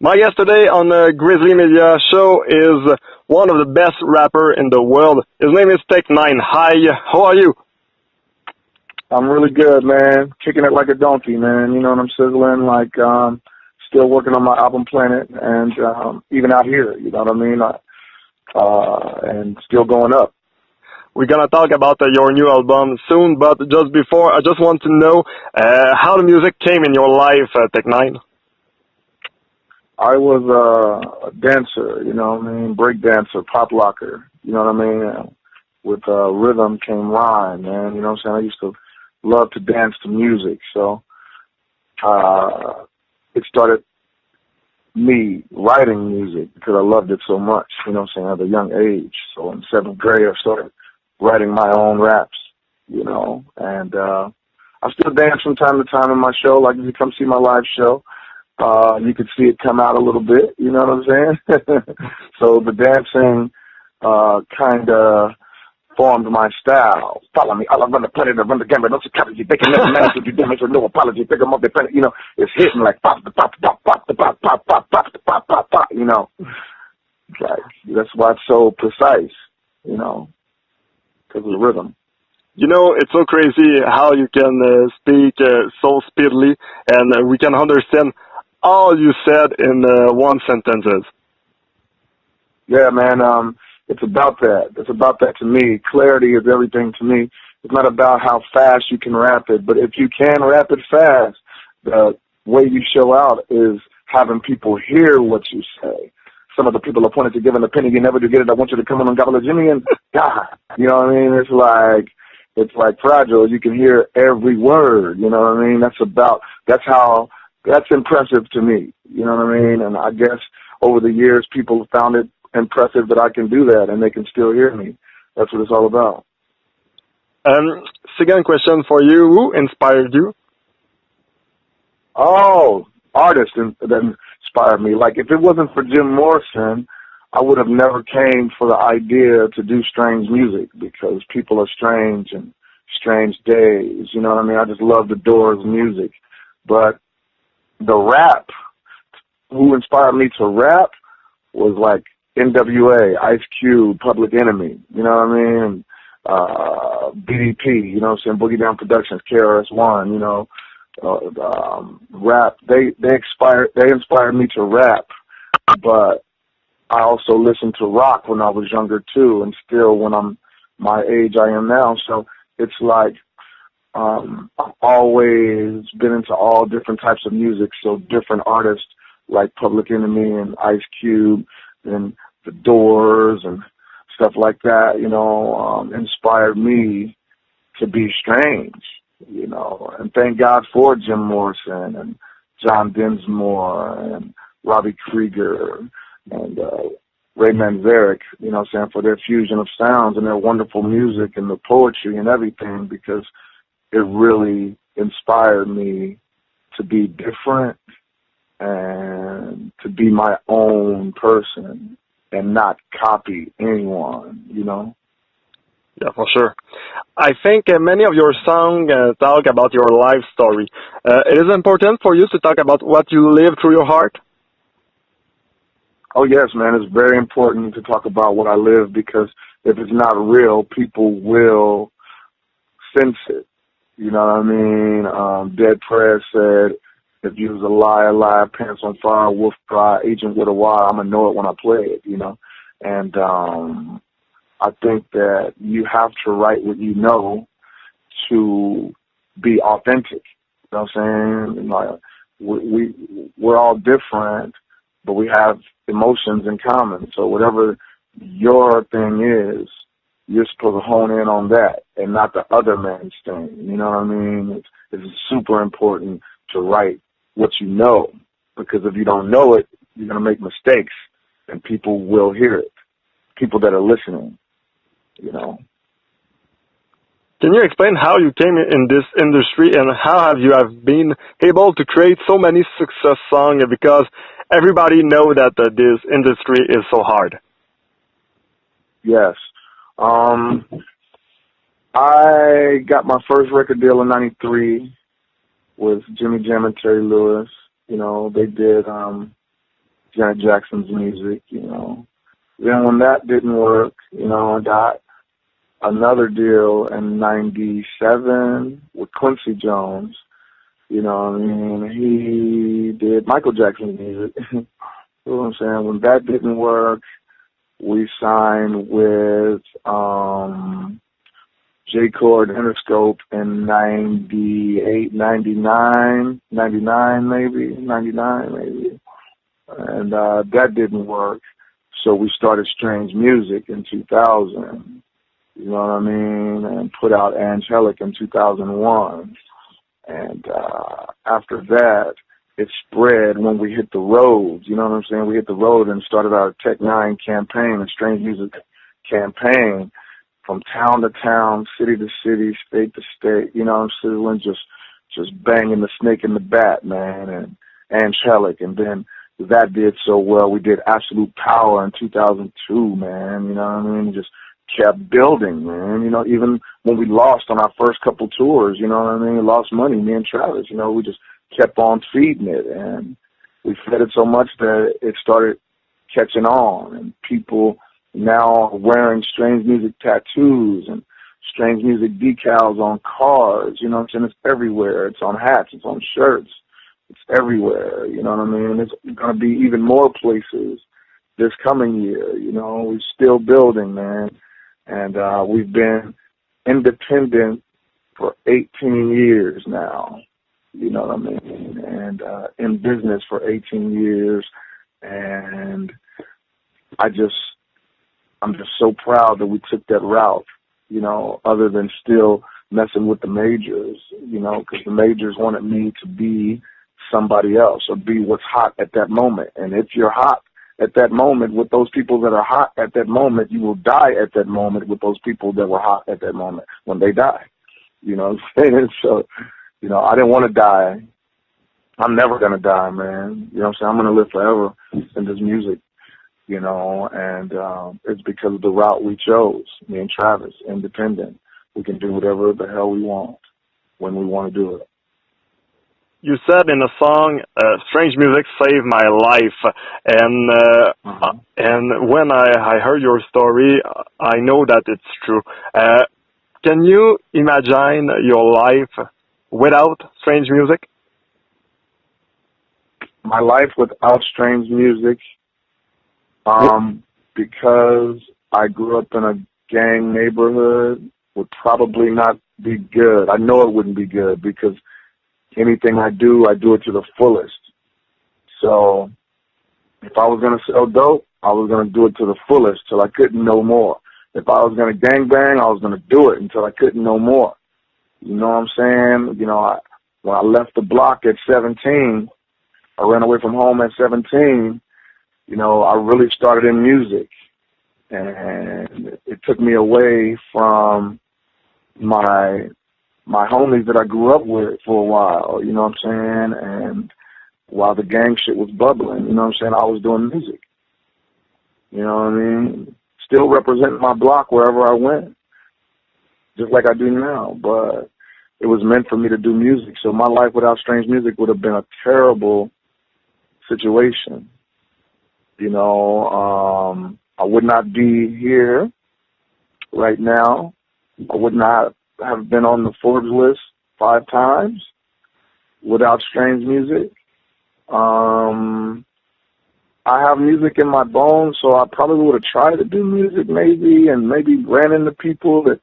My guest today on the Grizzly Media show is one of the best rapper in the world. His name is Tehc N9ne. Hi, how are you? I'm really good, man. Kicking it like a donkey, man. You know what I'm sizzling, like still working on my album Planet, and even out here, you know what I mean? And still going up. We're gonna talk about your new album soon, but just before, I just want to know how the music came in your life, Tehc N9ne. I was a dancer, you know what I mean? Break dancer, pop locker, you know what I mean? With rhythm came rhyme, man. You know what I'm saying? I used to love to dance to music, so it started me writing music because I loved it so much, you know what I'm saying, at a young age. So in 7th grade, I started writing my own raps, you know, and I still dance from time to time in my show. Like if you come see my live show, you could see it come out a little bit, you know what I'm saying? So the dancing kind of formed my style. Follow me, I'll run the planet, I run the gamut, don't you copy, you making never manage to do damage with no apology, pick them up, they planet, you know, it's hitting like pop, the pop, the pop, pop, the pop, pop, pop, pop, the pop, pop, pop, you know. Like, that's why it's so precise, you know, because of the rhythm. You know, it's so crazy how you can speak so speedily, and we can understand all you said in one sentence. Yeah, man, it's about that. It's about that to me. Clarity is everything to me. It's not about how fast you can rap it, but if you can rap it fast, the way you show out is having people hear what you say. Some of the people appointed to give an opinion, you never do get it. I want you to come on Gabriel Gignac and God, you know what I mean? It's like fragile. You can hear every word, you know what I mean? That's impressive to me, you know what I mean? And I guess over the years, people found it impressive that I can do that and they can still hear me. That's what it's all about. Second question for you. Who inspired you? Oh, artists that inspired me. Like if it wasn't for Jim Morrison, I would have never came for the idea to do strange music because people are strange and strange days. You know what I mean? I just love the Doors music. But the rap, who inspired me to rap was like NWA, Ice Cube, Public Enemy, you know what I mean? BDP, you know what I'm saying? Boogie Down Productions, KRS-One, you know, rap. They inspired me to rap, but I also listened to rock when I was younger too, and still when I'm my age I am now. So it's like I've always been into all different types of music. So different artists like Public Enemy and Ice Cube and the Doors and stuff like that, you know, inspired me to be strange, you know. And thank God for Jim Morrison and John Densmore and Robbie Krieger and Ray Manzarek, you know what I'm saying, for their fusion of sounds and their wonderful music and the poetry and everything, because it really inspired me to be different and to be my own person and not copy anyone, you know? Yeah, for sure. I think many of your songs talk about your life story. It is important for you to talk about what you live through your heart? Oh, yes, man. It's very important to talk about what I live because if it's not real, people will sense it. You know what I mean? Dead Prez said, if you was a liar, pants on fire, wolf cry, agent with a wire, I'm going to know it when I play it, you know? And I think that you have to write what you know to be authentic. You know what I'm saying? Like, we're all different, but we have emotions in common. So whatever your thing is, you're supposed to hone in on that and not the other man's thing. You know what I mean? It's super important to write what you know, because if you don't know it, you're going to make mistakes and people will hear it, people that are listening, you know. Can you explain how you came in this industry and how have you been able to create so many success songs, because everybody knows that this industry is so hard? Yes. I got my first record deal in '93 with Jimmy Jam and Terry Lewis. You know, they did Janet Jackson's music, you know. Then when that didn't work, you know, I got another deal in 97 with Quincy Jones. You know what I mean? He did Michael Jackson's music. You know what I'm saying? When that didn't work, we signed with J. Chord Interscope in 98, 99 maybe. And that didn't work. So we started Strange Music in 2000. You know what I mean? And put out Angelic in 2001. And after that, it spread when we hit the road. You know what I'm saying? We hit the road and started our Tehc N9ne campaign, a Strange Music campaign, from town to town, city to city, state to state. You know what I'm saying? Just banging the snake in the bat, man, and Angelic. And then that did so well. We did Absolute Power in 2002, man. You know what I mean? Just kept building, man. You know, even when we lost on our first couple tours, you know what I mean? We lost money, me and Travis, you know, we just kept on feeding it. And we fed it so much that it started catching on. And people now are wearing Strange Music tattoos and Strange Music decals on cars. You know what I'm saying? It's everywhere. It's on hats. It's on shirts. It's everywhere. You know what I mean? It's going to be even more places this coming year. You know, we're still building, man. And we've been independent for 18 years now, you know what I mean, and in business for 18 years. And I'm just so proud that we took that route, you know, other than still messing with the majors, you know, because the majors wanted me to be somebody else or be what's hot at that moment. And if you're hot at that moment with those people that are hot at that moment, you will die at that moment with those people that were hot at that moment when they die. You know what I'm saying? So, you know, I didn't want to die. I'm never going to die, man. You know what I'm saying? I'm going to live forever in this music, you know, and it's because of the route we chose, me and Travis, independent. We can do whatever the hell we want when we want to do it. You said in a song, "Strange Music saved my life," and and when I heard your story, I know that it's true. Can you imagine your life without Strange Music? My life without Strange Music, because I grew up in a gang neighborhood, would probably not be good. I know it wouldn't be good because anything I do it to the fullest. So if I was going to sell dope, I was going to do it to the fullest till I couldn't no more. If I was going to gangbang, I was going to do it until I couldn't no more. You know what I'm saying? You know, when I left the block at 17, I ran away from home at 17, you know, I really started in music. And it took me away from my homies that I grew up with for a while, you know what I'm saying? And while the gang shit was bubbling, you know what I'm saying, I was doing music. You know what I mean? Still representing my block wherever I went, just like I do now. But it was meant for me to do music. So my life without Strange Music would have been a terrible situation. You know, I would not be here right now. I would not have been on the Forbes list 5 times without Strange Music. I have music in my bones, so I probably would have tried to do music maybe, and maybe ran into people that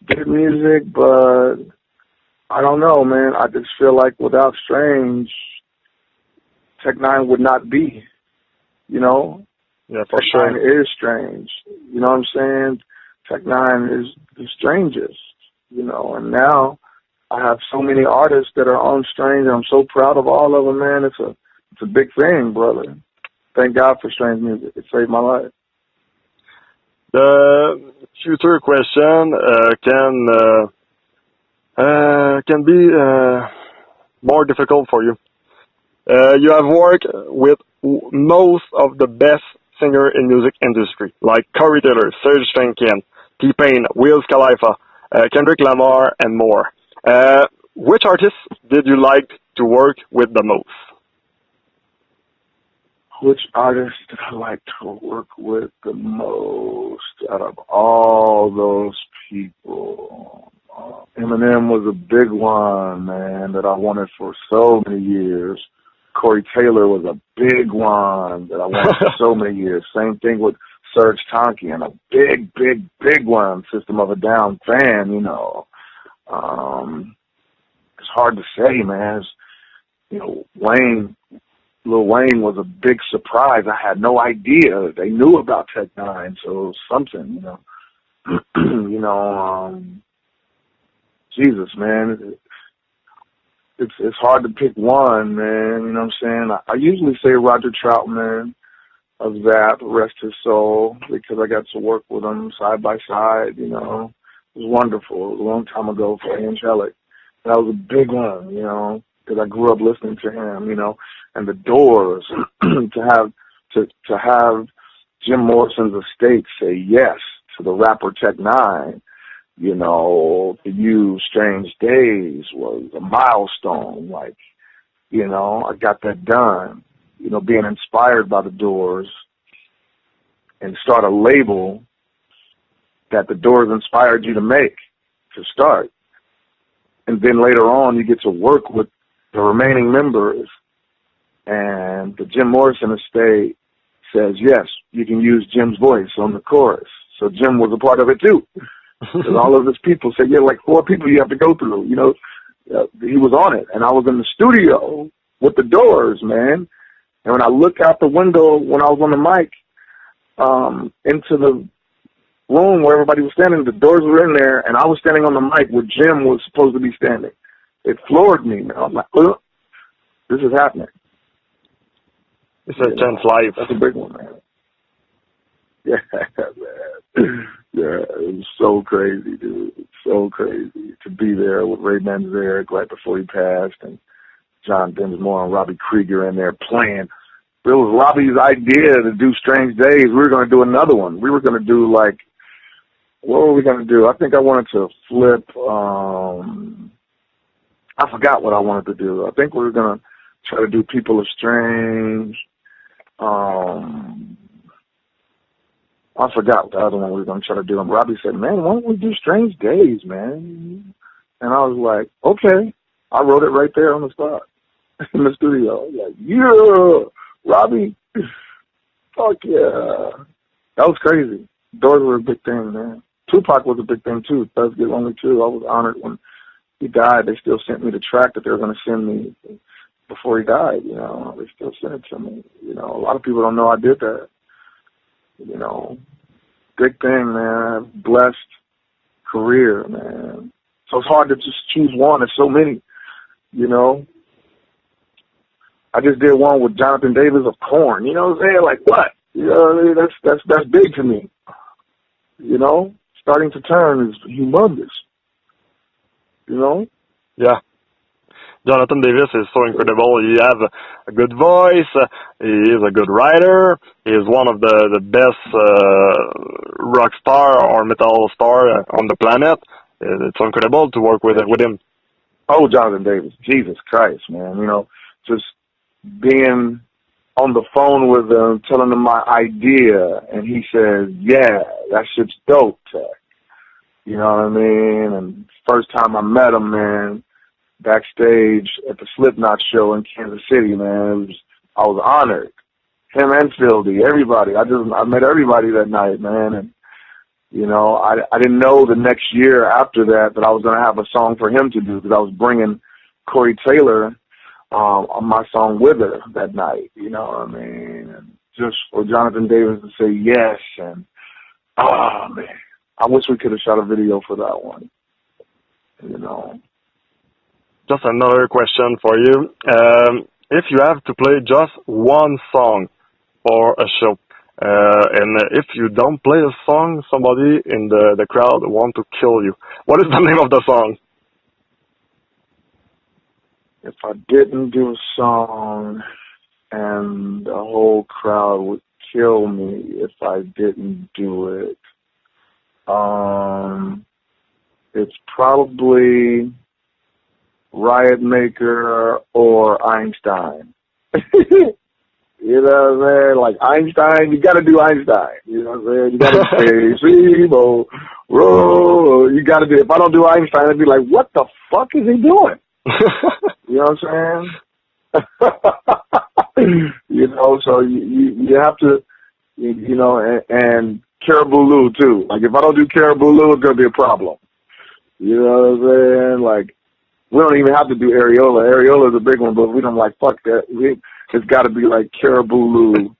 did music, but I don't know, man. I just feel like without Strange, Tehc N9ne would not be, you know? Yeah, for Tehc sure. N9ne is strange. You know what I'm saying? Tehc N9ne is the strangest, you know, and now I have so many artists that are on Strange, and I'm so proud of all of them, man. It's a big thing, brother. Thank God for Strange Music. It saved my life. The future question can be more difficult for you. You have worked with most of the best singers in music industry, like Corey Taylor, Serge Tankian, T-Pain, Wiz Khalifa, Kendrick Lamar, and more. Which artists did you like to work with the most? Which artist did I like to work with the most out of all those people? Eminem was a big one, man, that I wanted for so many years. Corey Taylor was a big one that I wanted for so many years. Same thing with Serge Tankian, a big, big, big one. System of a Down fan, you know. It's hard to say, man. You know, Lil Wayne was a big surprise. I had no idea. They knew about Tehc N9ne, so it was something, you know. You know, Jesus, man. It's hard to pick one, man. You know what I'm saying? I usually say Roger Troutman of Zap, rest his soul, because I got to work with him side by side, you know. It was wonderful. It was a long time ago for Angelic. That was a big one, you know, because I grew up listening to him, you know. And the Doors, to have Jim Morrison's estate say yes to the rapper Tehc N9ne, you know, to use Strange Days was a milestone. Like, you know, I got that done. You know, being inspired by the Doors and start a label that the Doors inspired you to make to start. And then later on you get to work with the remaining members, and the Jim Morrison estate says, yes, you can use Jim's voice on the chorus. So Jim was a part of it too. Because all of his people said, yeah, like 4 people you have to go through. You know, he was on it. And I was in the studio with the Doors, man. And when I look out the window when I was on the mic, into the room where everybody was standing, the Doors were in there, and I was standing on the mic where Jim was supposed to be standing. It floored me, man. I was like, oh, this is happening. It's a chance life. That's a big one, man. Yeah, man. Yeah, it was so crazy, dude. So crazy to be there with Ray Manzarek right before he passed, and John Densmore and Robbie Krieger in there playing. It was Robbie's idea to do Strange Days. We were going to do another one. We were going to do, like, what were we going to do? I think I wanted to flip, I forgot what I wanted to do. I think we were going to try to do People Are Strange. I forgot what the other one we were going to try to do. And Robbie said, man, why don't we do Strange Days, man? And I was like, okay. I wrote it right there on the spot in the studio. I was like, yeah, Robbie, fuck yeah. That was crazy. Doors were a big thing, man. Tupac was a big thing, too. Thugs Get Lonely, too. I was honored when he died. They still sent me the track that they were going to send me before he died, you know. They still sent it to me. You know, a lot of people don't know I did that. You know, big thing, man. Blessed career, man. So it's hard to just choose one. There's so many, you know. I just did one with Jonathan Davis of Korn. You know what I'm saying? Like, what? You know, that's big to me. You know, Starting to Turn is humongous. You know? Yeah. Jonathan Davis is so incredible. He has a good voice. He is a good writer. He is one of the best rock star or metal star on the planet. It's incredible to work with him. Oh, Jonathan Davis. Jesus Christ, man. You know, just being on the phone with him, telling him my idea, and he says, yeah, that shit's dope, Tehc. You know what I mean? And first time I met him, man, backstage at the Slipknot show in Kansas City, man, I was honored. Him and Fieldy, everybody. I met everybody that night, man. And, you know, I didn't know the next year after that I was going to have a song for him to do, because I was bringing Corey Taylor on my song Wither that night, you know what I mean? And just for Jonathan Davis to say yes, and, oh, man, I wish we could have shot a video for that one, you know. Just another question for you. If you have to play just one song for a show, and if you don't play a song, somebody in the crowd want to kill you, what is the name of the song? If I didn't do a song and the whole crowd would kill me if I didn't do it, it's probably Riot Maker or Einstein. You know what I'm saying? Like Einstein, you gotta do Einstein. You know what I'm saying? You gotta say, Rebo, roll. You gotta do, if I don't do Einstein, I'd be like, what the fuck is he doing? You know what I'm saying? You know, so you have to, you know, and Caribou Lou too. Like if I don't do Caribou Lou, it's gonna be a problem. You know what I'm saying? Like we don't even have to do Areola. Areola's a big one, but we don't like fuck that. It's got to be like Caribou Lou.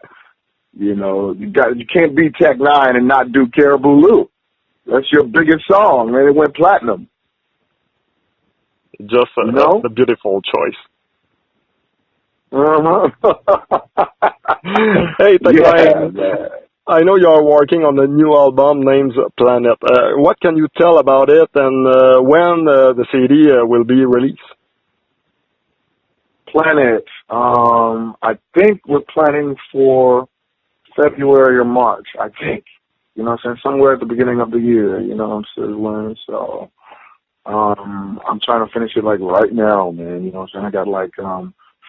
You know, you can't be Tehc N9ne and not do Caribou Lou. That's your biggest song, man. It went platinum. Just a beautiful choice. Uh-huh. Hey, Tehc N9ne, I know you are working on a new album named Planet. What can you tell about it, and when the CD will be released? Planet, I think we're planning for February or March, I think. You know what I'm saying? Somewhere at the beginning of the year, you know what I'm saying? So, I'm trying to finish it like right now, man. You know what I'm saying? I got like,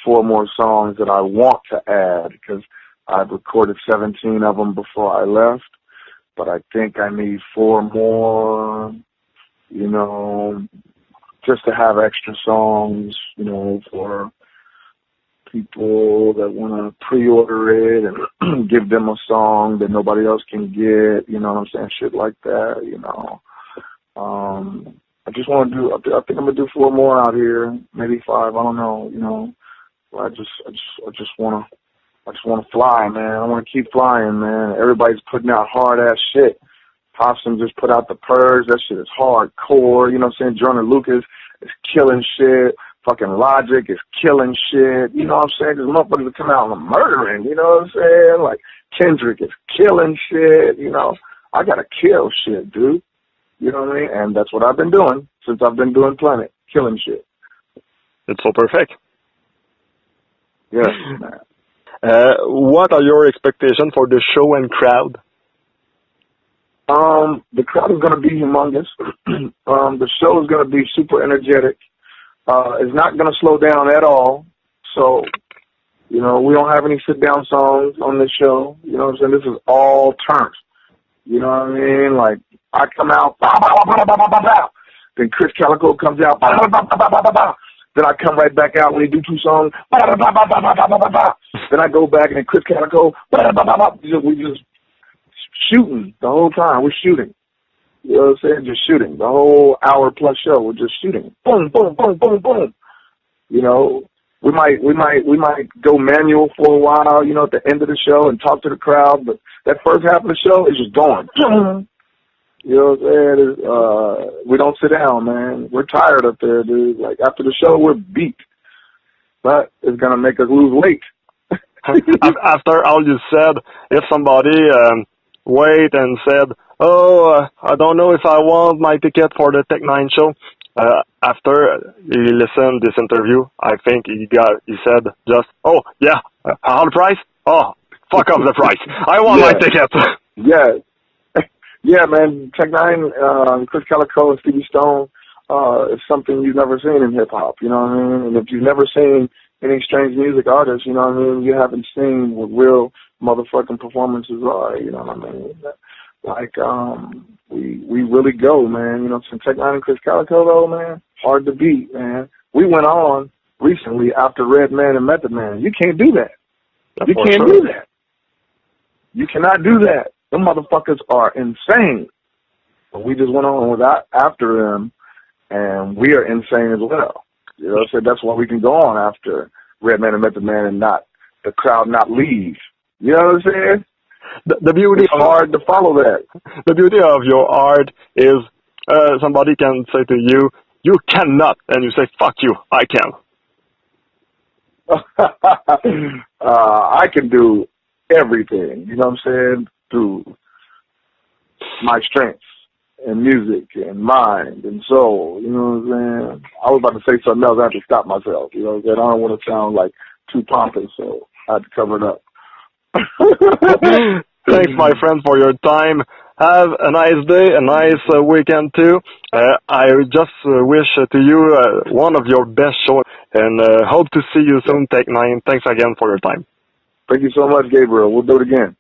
4 more songs that I want to add because I've recorded 17 of them before I left, but I think I need 4 more, you know, just to have extra songs, you know, for people that want to pre-order it and give them a song that nobody else can get, you know what I'm saying, shit like that, you know. I just want to do, I think I'm going to do 4 more out here, maybe 5, I don't know, you know. I just want to fly, man. I want to keep flying, man. Everybody's putting out hard-ass shit. Hobson just put out The Purge. That shit is hardcore, you know what I'm saying? Jordan Lucas is killing shit. Fucking Logic is killing shit. You know what I'm saying? Because motherfuckers are coming out and murdering, you know what I'm saying? Like, Kendrick is killing shit, you know. I gotta kill shit, dude. You know what I mean? And that's what I've been doing since I've been doing Planet, killing shit. It's so perfect. Yes, man. What are your expectations for the show and crowd? The crowd is going to be humongous. The show is going to be super energetic. It's not going to slow down at all. So, you know, we don't have any sit-down songs on this show. You know what I'm saying? This is all turns. You know what I mean? Like, I come out, bah, bah, bah, bah, bah, bah, bah. Then Chris Calico comes out, bah, bah, bah, bah, bah, bah, bah. Then I come right back out when they do 2 songs, bah, bah, bah, bah, bah, bah, bah, bah, bah. Then I go back and then Chris Calico, bah, bah, bah, bah. We just shooting the whole time. We're shooting. You know what I'm saying? Just shooting. The whole hour-plus show, we're just shooting. Boom, boom, boom, boom, boom. You know, we might go manual for a while, you know, at the end of the show and talk to the crowd, but that first half of the show is just going. You know what I'm saying? We don't sit down, man. We're tired up there, dude. Like, after the show, we're beat. But it's going to make us lose weight. After all you said, if somebody wait and said, I don't know if I want my ticket for the Tehc N9ne show, after he listened this interview, I think he said just, oh, yeah, how the price? Oh, fuck off the price. I want my ticket. Yeah. Yeah, man, Tehc N9ne, Chris Calico and Stevie Stone is something you've never seen in hip-hop, you know what I mean? And if you've never seen any strange music artists, you know what I mean, you haven't seen what real motherfucking performances are, you know what I mean? Like, we really go, man, you know, since Tehc N9ne and Chris Calico, though, man, hard to beat, man. We went on recently after Redman and Method Man. You can't do that. You can't do that. You cannot do that. Them motherfuckers are insane. But we just went on after them, and we are insane as well. You know, so that's why we can go on after Redman and Method Man and not the crowd not leave. You know what I'm saying? The beauty it's hard to follow that. The beauty of your art is somebody can say to you, you cannot, and you say, fuck you, I can. I can do everything, you know what I'm saying, through my strengths and music and mind and soul, you know what I'm saying? I was about to say something else, I had to stop myself, you know what I'm saying? I don't want to sound like too pompous, so I had to cover it up. Thanks, my friend, for your time. Have a nice day, a nice weekend too. I just wish to you one of your best shows, and hope to see you soon, Tehc N9ne. Thanks again for your time. Thank you so much, Gabriel. We'll do it again.